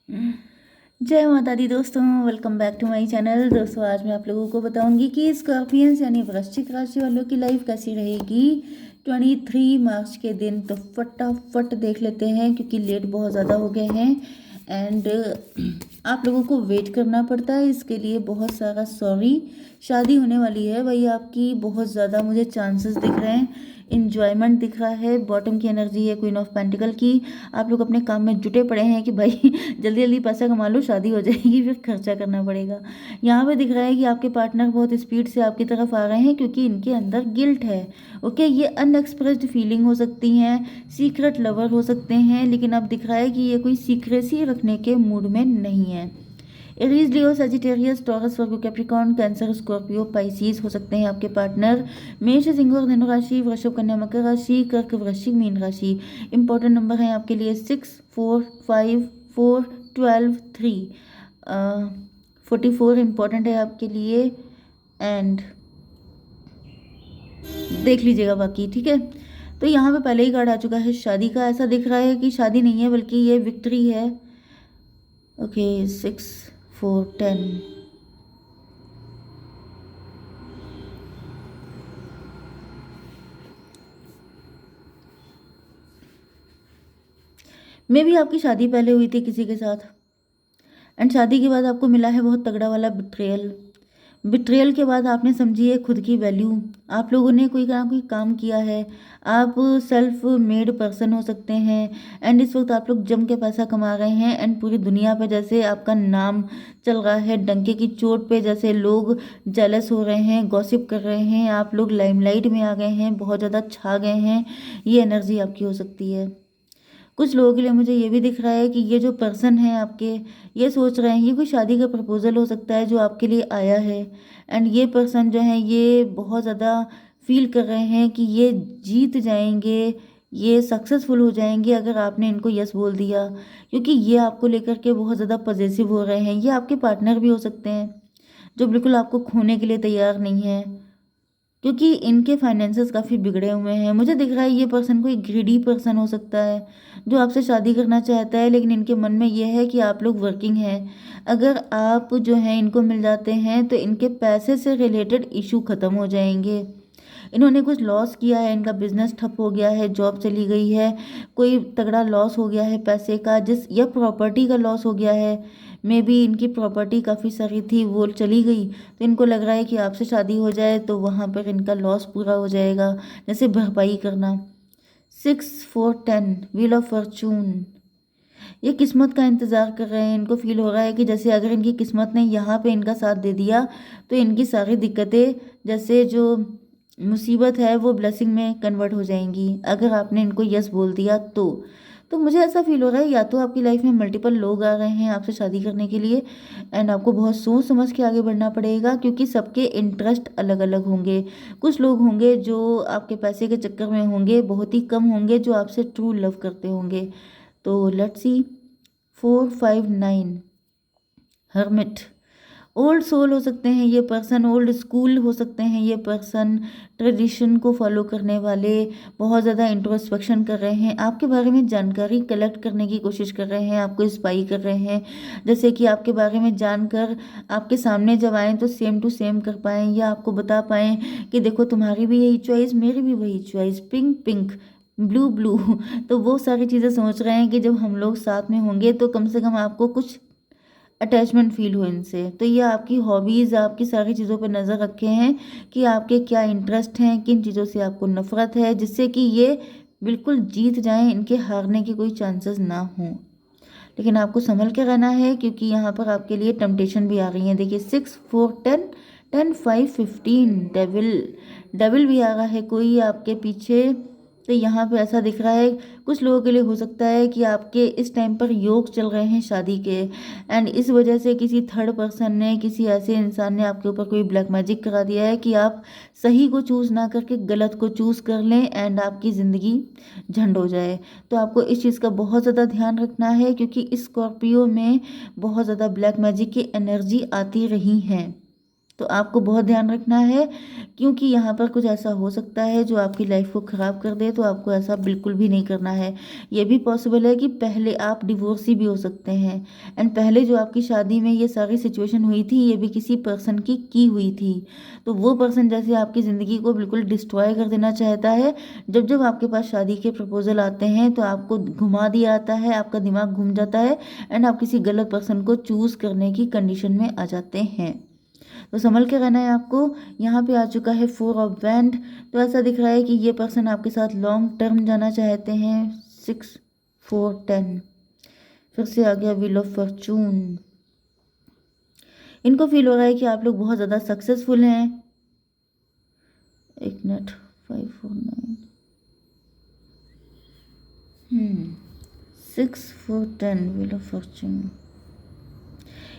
जय माता दी दोस्तों, welcome back to my channel. दोस्तों आज मैं आप लोगों को बताऊंगी कि स्कॉर्पियंस यानी वृश्चिक राशि वालों की लाइफ कैसी रहेगी 23 मार्च के दिन। तो फटाफट देख लेते हैं क्योंकि लेट बहुत ज़्यादा हो गए हैं एंड आप लोगों को वेट करना पड़ता है, इसके लिए बहुत सारा सॉरी। शादी होने वाली है भाई आपकी, बहुत ज़्यादा मुझे चांसेस दिख रहे हैं, इंजॉयमेंट दिख रहा है, बॉटम की एनर्जी है, क्वीन ऑफ पेंटिकल की। आप लोग अपने काम में जुटे पड़े हैं कि भाई जल्दी जल्दी पैसा कमा लो, शादी हो जाएगी फिर खर्चा करना पड़ेगा। यहाँ पे दिख रहा है कि आपके पार्टनर बहुत स्पीड से आपकी तरफ आ रहे हैं क्योंकि इनके अंदर गिल्ट है। ओके, ये अनएक्सप्रेस्ड फीलिंग हो सकती हैं, सीक्रेट लवर हो सकते हैं, लेकिन अब दिख रहा है कि ये कोई सीक्रेसी रखने के मूड में नहीं है। एरीज, लियो, सजिटेरियस, टॉरस, वर्गो, कैप्रिकॉर्न, कैंसर, स्कॉर्पियो, पाइसीज हो सकते हैं आपके पार्टनर। मेष, सिंह और धनु राशि, वृषभ, कन्या, मकर राशि, कर्क, वृश्चिक, मीन राशि। इंपॉर्टेंट नंबर है आपके लिए 6, 4, 5, 4, 12, 3, 44 इंपॉर्टेंट है आपके लिए। एंड देख लीजिएगा बाकी, ठीक है। तो यहाँ पे पहले ही कार्ड आ चुका है शादी का। ऐसा दिख रहा है कि शादी नहीं है बल्कि ये विक्ट्री है। ओके, 6, 4, 10। मे भी आपकी शादी पहले हुई थी किसी के साथ एंड शादी के बाद आपको मिला है बहुत तगड़ा वाला बिट्रेयल। बिट्रेयल के बाद आपने समझी है खुद की वैल्यू। आप लोगों ने कोई ना कोई काम किया है, आप सेल्फ मेड पर्सन हो सकते हैं एंड इस वक्त आप लोग जम के पैसा कमा रहे हैं एंड पूरी दुनिया पे जैसे आपका नाम चल रहा है डंके की चोट पे, जैसे लोग जेलस हो रहे हैं, गॉसिप कर रहे हैं, आप लोग लाइमलाइट में आ गए हैं, बहुत ज़्यादा छा गए हैं। ये एनर्जी आपकी हो सकती है। कुछ लोगों के लिए मुझे ये भी दिख रहा है कि ये जो पर्सन है आपके, ये सोच रहे हैं, ये कोई शादी का प्रपोजल हो सकता है जो आपके लिए आया है एंड ये पर्सन जो है ये बहुत ज़्यादा फील कर रहे हैं कि ये जीत जाएंगे, ये सक्सेसफुल हो जाएंगे अगर आपने इनको यस बोल दिया, क्योंकि ये आपको लेकर के बहुत ज़्यादा पॉजिटिव हो रहे हैं। ये आपके पार्टनर भी हो सकते हैं जो बिल्कुल आपको खोने के लिए तैयार नहीं है, क्योंकि इनके फाइनेंसेस काफ़ी बिगड़े हुए हैं। मुझे दिख रहा है ये पर्सन कोई ग्रीडी पर्सन हो सकता है जो आपसे शादी करना चाहता है, लेकिन इनके मन में ये है कि आप लोग वर्किंग हैं, अगर आप जो हैं इनको मिल जाते हैं तो इनके पैसे से रिलेटेड इशू ख़त्म हो जाएंगे। इन्होंने कुछ लॉस किया है, इनका बिजनेस ठप हो गया है, जॉब चली गई है, कोई तगड़ा लॉस हो गया है पैसे का, जिस या प्रॉपर्टी का लॉस हो गया है। मे बी इनकी प्रॉपर्टी काफ़ी सारी थी वो चली गई, तो इनको लग रहा है कि आपसे शादी हो जाए तो वहाँ पर इनका लॉस पूरा हो जाएगा, जैसे भरपाई करना। 6, 4, 10, व्हील ऑफ फॉर्चून। ये किस्मत का इंतज़ार कर रहे हैं। इनको फील हो रहा है कि जैसे अगर इनकी किस्मत ने यहाँ पे इनका साथ दे दिया तो इनकी सारी दिक्कतें, जैसे जो मुसीबत है वो ब्लेसिंग में कन्वर्ट हो जाएंगी अगर आपने इनको यस बोल दिया तो मुझे ऐसा फील हो रहा है या तो आपकी लाइफ में मल्टीपल लोग आ रहे हैं आपसे शादी करने के लिए एंड आपको बहुत सोच समझ के आगे बढ़ना पड़ेगा क्योंकि सबके इंटरेस्ट अलग अलग होंगे। कुछ लोग होंगे जो आपके पैसे के चक्कर में होंगे, बहुत ही कम होंगे जो आपसे ट्रू लव करते होंगे। तो let's see. 4, 5, 9, hermit. Old soul हो सकते हैं ये पर्सन, ओल्ड स्कूल हो सकते हैं ये पर्सन, ट्रेडिशन को फॉलो करने वाले, बहुत ज़्यादा इंट्रोस्पेक्शन कर रहे हैं, आपके बारे में जानकारी कलेक्ट करने की कोशिश कर रहे हैं, आपको स्पाई कर रहे हैं, जैसे कि आपके बारे में जानकर आपके सामने जब आएँ तो सेम टू सेम कर पाएँ या आपको बता पाएँ कि देखो तुम्हारी भी यही चॉइस, मेरी भी वही choice, pink pink, blue blue. तो वो सारी चीज़ें सोच रहे हैं कि जब हम लोग साथ में होंगे तो कम से कम आपको कुछ अटैचमेंट फील हो इनसे। तो ये आपकी हॉबीज़, आपकी सारी चीज़ों पर नज़र रखे हैं कि आपके क्या इंटरेस्ट हैं, किन चीज़ों से आपको नफरत है, जिससे कि ये बिल्कुल जीत जाएं, इनके हारने के कोई चांसेस ना हों। लेकिन आपको संभल के रहना है क्योंकि यहाँ पर आपके लिए टेम्पटेशन भी आ रही है। देखिए 6, 4, 10, 10, 5, 15, डेविल, डेविल भी आ रहा है कोई आपके पीछे। तो यहाँ पे ऐसा दिख रहा है कुछ लोगों के लिए हो सकता है कि आपके इस टाइम पर योग चल रहे हैं शादी के एंड इस वजह से किसी थर्ड पर्सन ने, किसी ऐसे इंसान ने आपके ऊपर कोई ब्लैक मैजिक करा दिया है कि आप सही को चूज़ ना करके गलत को चूज़ कर लें एंड आपकी ज़िंदगी झंड हो जाए। तो आपको इस चीज़ का बहुत ज़्यादा ध्यान रखना है क्योंकि इस स्कॉर्पियो में बहुत ज़्यादा ब्लैक मैजिक की एनर्जी आती रही हैं। तो आपको बहुत ध्यान रखना है, क्योंकि यहाँ पर कुछ ऐसा हो सकता है जो आपकी लाइफ को ख़राब कर दे। तो आपको ऐसा बिल्कुल भी नहीं करना है। ये भी पॉसिबल है कि पहले आप डिवोर्सी भी हो सकते हैं, एंड पहले जो आपकी शादी में ये सारी सिचुएशन हुई थी ये भी किसी पर्सन की हुई थी। तो वो पर्सन जैसे आपकी ज़िंदगी को बिल्कुल डिस्ट्रॉय कर देना चाहता है। जब जब आपके पास शादी के प्रपोजल आते हैं तो आपको घुमा दिया जाता है, आपका दिमाग घूम जाता है, एंड आप किसी गलत पर्सन को चूज़ करने की कंडीशन में आ जाते हैं। तो संभल के रहना है आपको। यहाँ पे आ चुका है 4 ऑफ वैंड। तो ऐसा दिख रहा है कि ये पर्सन आपके साथ लॉन्ग टर्म जाना चाहते हैं। 6 4 10 फिर से आ गया व्हील ऑफ फॉर्चून। इनको फील हो रहा है कि आप लोग बहुत ज़्यादा सक्सेसफुल हैं। एक मिनट, 5 4 9 6 4 10 व्हील ऑफ फॉर्चून।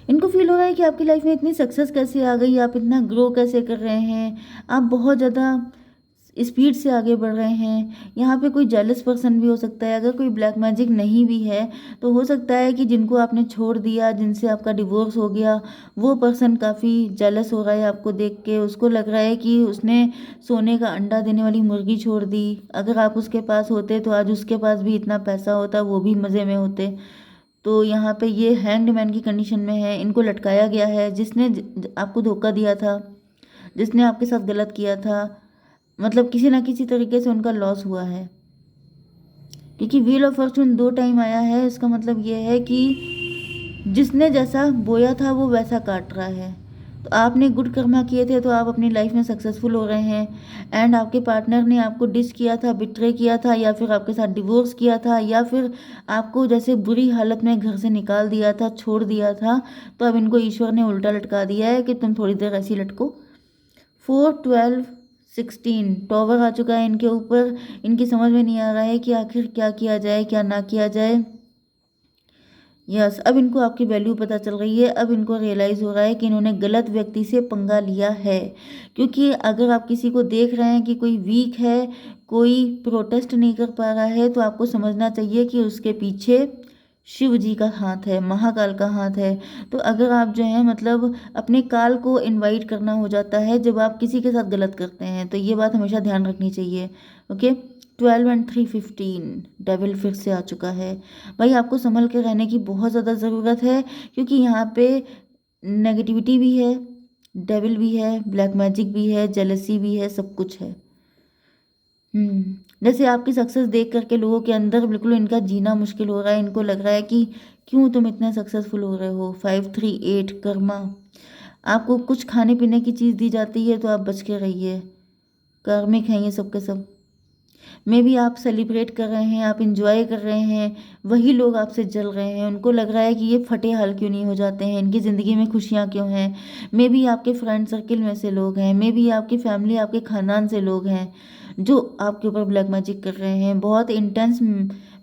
इनको फील हो रहा है कि आपकी लाइफ में इतनी सक्सेस कैसे आ गई, आप इतना ग्रो कैसे कर रहे हैं, आप बहुत ज़्यादा स्पीड से आगे बढ़ रहे हैं। यहाँ पे कोई जेलस पर्सन भी हो सकता है। अगर कोई ब्लैक मैजिक नहीं भी है तो हो सकता है कि जिनको आपने छोड़ दिया, जिनसे आपका डिवोर्स हो गया, वो पर्सन काफ़ी जेलस हो रहा है आपको देख के। उसको लग रहा है कि उसने सोने का अंडा देने वाली मुर्गी छोड़ दी। अगर आप उसके पास होते तो आज उसके पास भी इतना पैसा होता, वो भी मज़े में होते। तो यहाँ पे ये हैंग्ड मैन की कंडीशन में है। इनको लटकाया गया है। जिसने आपको धोखा दिया था, जिसने आपके साथ गलत किया था, मतलब किसी ना किसी तरीके से उनका लॉस हुआ है। क्योंकि व्हील ऑफ फॉर्चून 2 टाइम आया है, इसका मतलब ये है कि जिसने जैसा बोया था वो वैसा काट रहा है। तो आपने गुड कर्मा किए थे तो आप अपनी लाइफ में सक्सेसफुल हो रहे हैं, एंड आपके पार्टनर ने आपको डिस किया था, बिट्रे किया था, या फिर आपके साथ डिवोर्स किया था, या फिर आपको जैसे बुरी हालत में घर से निकाल दिया था, छोड़ दिया था। तो अब इनको ईश्वर ने उल्टा लटका दिया है कि तुम थोड़ी देर ऐसी लटको। 4 12 16 टॉवर आ चुका है इनके ऊपर। इनकी समझ में नहीं आ रहा है कि आखिर क्या किया जाए, क्या ना किया जाए। यस, अब इनको आपकी वैल्यू पता चल रही है। अब इनको रियलाइज़ हो रहा है कि इन्होंने गलत व्यक्ति से पंगा लिया है। क्योंकि अगर आप किसी को देख रहे हैं कि कोई वीक है, कोई प्रोटेस्ट नहीं कर पा रहा है, तो आपको समझना चाहिए कि उसके पीछे शिव जी का हाथ है, महाकाल का हाथ है। तो अगर आप जो है मतलब अपने काल को इनवाइट करना हो जाता है जब आप किसी के साथ गलत करते हैं, तो ये बात हमेशा ध्यान रखनी चाहिए। ओके, 12 एंड 3 15 डेविल फिर से आ चुका है। भाई आपको संभल के रहने की बहुत ज़्यादा ज़रूरत है, क्योंकि यहाँ पे नेगेटिविटी भी है, डेविल भी है, ब्लैक मैजिक भी है, जेलसी भी है, सब कुछ है। जैसे आपकी सक्सेस देख करके लोगों के अंदर बिल्कुल इनका जीना मुश्किल हो रहा है। इनको लग रहा है कि क्यों तुम इतने सक्सेसफुल हो रहे हो। 5 3 8 कर्मा। आपको कुछ खाने पीने की चीज़ दी जाती है तो आप बच के रहिए। कार्मिक हैं ये सब के सब। मे भी आप सेलिब्रेट कर रहे हैं, आप इंजॉय कर रहे हैं, वही लोग आपसे जल रहे हैं। उनको लग रहा है कि ये फटे हाल क्यों नहीं हो जाते हैं, इनकी ज़िंदगी में खुशियाँ क्यों हैं। मे भी आपके फ्रेंड सर्किल में से लोग हैं, मे भी आपकी फैमिली, आपके ख़ानदान से लोग हैं जो आपके ऊपर ब्लैक मैजिक कर रहे हैं। बहुत इंटेंस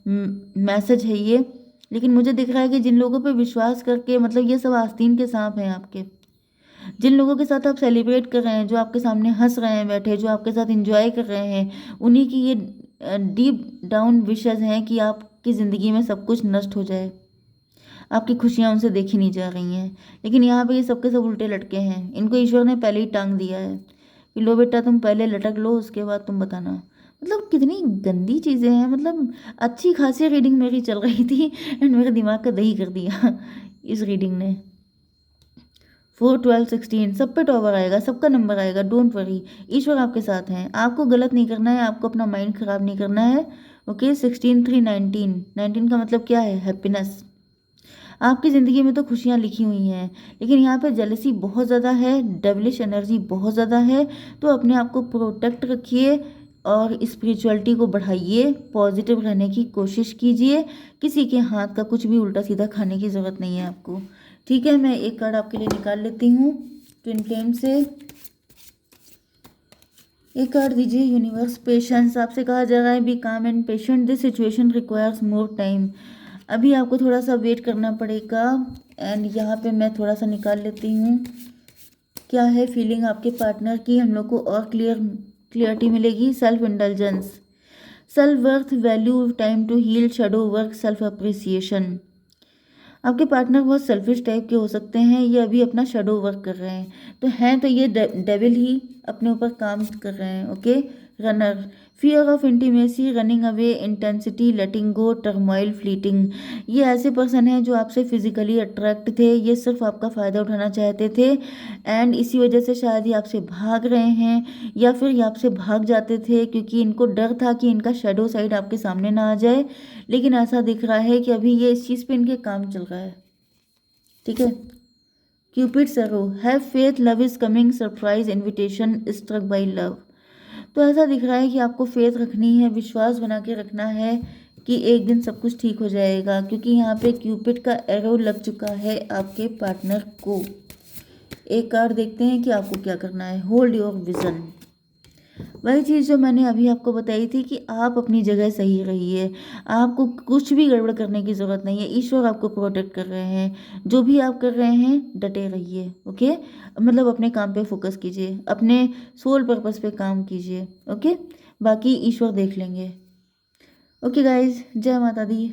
मैसेज है ये। लेकिन मुझे दिख रहा है कि जिन लोगों पे विश्वास करके, मतलब ये सब आस्तीन के सांप हैं आपके। जिन लोगों के साथ आप सेलिब्रेट कर रहे हैं, जो आपके सामने हंस रहे हैं बैठे, जो आपके साथ एंजॉय कर रहे हैं, उन्हीं की ये डीप डाउन विशेस हैं कि आपकी ज़िंदगी में सब कुछ नष्ट हो जाए। आपकी खुशियाँ उनसे देखी नहीं जा रही हैं। लेकिन यहाँ पे ये सबके सब उल्टे लटके हैं। इनको ईश्वर ने पहले ही टांग दिया है कि लो बेटा तुम पहले लटक लो, उसके बाद तुम बताना। मतलब कितनी गंदी चीज़ें हैं। मतलब अच्छी खासी रीडिंग मेरी चल रही थी एंड मेरे दिमाग का दही कर दिया इस रीडिंग ने। 4 12 16 सब पे टॉवर आएगा, सबका नंबर आएगा। डोंट वरी, ईश्वर आपके साथ हैं। आपको गलत नहीं करना है, आपको अपना माइंड खराब नहीं करना है। ओके, 16 3 19 19 का मतलब क्या है? हैप्पीनेस। आपकी ज़िंदगी में तो खुशियाँ लिखी हुई हैं, लेकिन यहाँ पे जेलसी बहुत ज़्यादा है, डेविलिश एनर्जी बहुत ज़्यादा है। तो अपने आप को प्रोटेक्ट रखिए और स्पिरिचुअलिटी को बढ़ाइए, पॉजिटिव रहने की कोशिश कीजिए। किसी के हाथ का कुछ भी उल्टा सीधा खाने की ज़रूरत नहीं है आपको। ठीक है, मैं एक कार्ड आपके लिए निकाल लेती हूँ ट्विन फ्लेम से। एक कार्ड दीजिए यूनिवर्स। पेशेंस। आपसे कहा जा रहा है बी काम and patient, this situation requires more time. अभी आपको थोड़ा सा वेट करना पड़ेगा। एंड यहाँ पे मैं थोड़ा सा निकाल लेती हूँ क्या है फीलिंग आपके पार्टनर की, हम लोग को और क्लियरिटी मिलेगी। Self indulgence, self worth, value, time to heal, shadow work, self appreciation. आपके पार्टनर बहुत सेल्फिश टाइप के हो सकते हैं, ये अभी अपना शेडो वर्क कर रहे हैं, तो हैं तो ये डेविल ही अपने ऊपर काम कर रहे हैं। Okay. Runner, fear of intimacy, running away, intensity, letting go, turmoil, fleeting. ये ऐसे पर्सन हैं जो आपसे फिजिकली अट्रैक्ट थे, ये सिर्फ आपका फ़ायदा उठाना चाहते थे एंड इसी वजह से शायद ये आपसे भाग रहे हैं या फिर ये आपसे भाग जाते थे क्योंकि इनको डर था कि इनका शेडो साइड आपके सामने ना आ जाए। लेकिन ऐसा दिख रहा है कि अभी ये इस चीज़ पे इनके काम चल रहा है। ठीक है। Cupid sorrow, have faith, love is coming, surprise invitation, struck by love. तो ऐसा दिख रहा है कि आपको फेथ रखनी है, विश्वास बना के रखना है कि एक दिन सब कुछ ठीक हो जाएगा, क्योंकि यहाँ पे क्यूपिड का एरो लग चुका है आपके पार्टनर को। एक कार्ड देखते हैं कि आपको क्या करना है। होल्ड योर विजन, वही चीज़ जो मैंने अभी आपको बताई थी कि आप अपनी जगह सही रहिए, आपको कुछ भी गड़बड़ करने की ज़रूरत नहीं है, ईश्वर आपको प्रोटेक्ट कर रहे हैं। जो भी आप कर रहे हैं डटे रहिए। ओके, मतलब अपने काम पे फोकस कीजिए, अपने सोल पर्पस पे काम कीजिए। ओके, बाकी ईश्वर देख लेंगे। ओके गाइज, जय माता दी।